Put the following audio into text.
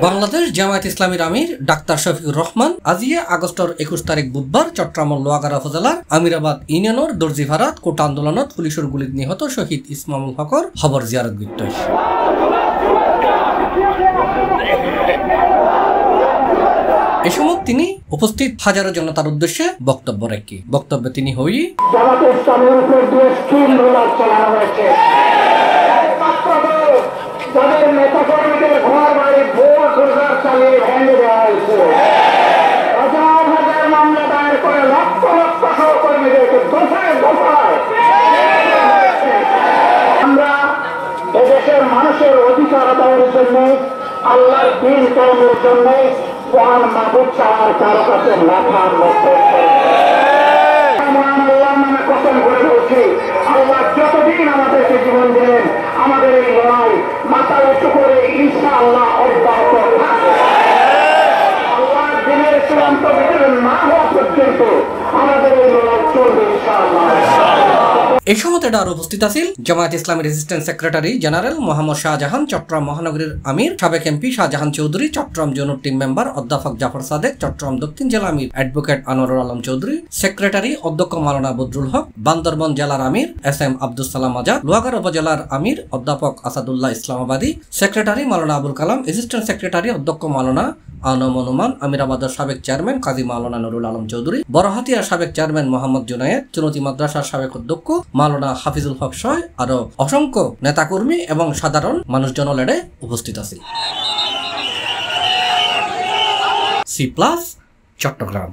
বাংলাদেশ জামায়াত ইসলামীর আমির ডাক্তার শফিকুর রহমান আজিয়ে আগস্টর 21 তারিখ বুধবার চট্টগ্রাম লোহাগাড়া উপজেলার আমিরাবাদ ইউনিয়নের দর্জিভারাত কোটা আন্দোলনত পুলিশের গুলিত নিহত শহীদ ইসমামুল হকর খবর জিয়ারত গিত্ত। এ সময় তিনি উপস্থিত হাজারো জনতার উদ্দেশ্যে বক্তব্য রাখি। বক্তব্যে তিনি হই যাদের নেতাকর্মীদের ঘর বাড়ি ভুয়া খোঁজার চালিয়ে ভেঙে দেওয়া হয়েছে, হাজার হাজার মামলা দায়ের করে লক্ষ লক্ষ সহকর্মীদেরকে দফায় দফায় আমরা এদেশের মানুষের অধিকার আদায়ের জন্য, আল্লাহর দিন কর্মের জন্য মহান মাহবুব চাওয়ার কারো কাছে মাথার মধ্যে কসম করে বলছি, আল্লাহ যতদিন আমাদেরকে জীবন দিলেন আমাদের এই লড়াই মাথা উঁচু করে ইনশাআল্লাহ অব্যাহত থাকবে। আল্লাহ দিনের চূড়ান্ত বিজয় না হওয়া পর্যন্ত আমাদের এই লড়াই চলবে ইনশাআল্লাহ। এই সময় আরো উপস্থিত আছেন Jamaat Islami assistant secretary general Mohammad Shahjahan, Chittagong মহানগরীর আমির সাবেক এমপি শাহজাহান চৌধুরী, চট্টগ্রাম জোনের টিম মেম্বার অধ্যাপক জাফর সাদেক, চট্টগ্রাম দক্ষিণ জেলা আমির অ্যাডভোকেট আনোয়ারুল আলম চৌধুরী, সেক্রেটারি অধ্যক্ষ মাওলানা বদরুল হক, বান্দরবান জেলার আমির SM আব্দুল সালাম আজাদ, লোহাগাড়া উপজেলার আমির অধ্যাপক Asadullah Islamabadi, secretary Maulana Abul Kalam, assistant secretary অধ্যক্ষ মাওলানা আনম অনুমান, আমিরাবাদের সাবেক চেয়ারম্যান কাজী মাওলানা নুরুল আলম চৌধুরী, বড়হাতিয়ার সাবেক চেয়ারম্যান মোহাম্মদ জুনায়েদ, চুনতি মাদ্রাসার সাবেক অধ্যক্ষ মাওলানা হাফিজুল হক সহ আরো অসংখ্য নেতাকর্মী এবং সাধারণ মানুষজন লেডে উপস্থিত আছে। C+ চট্টগ্রাম।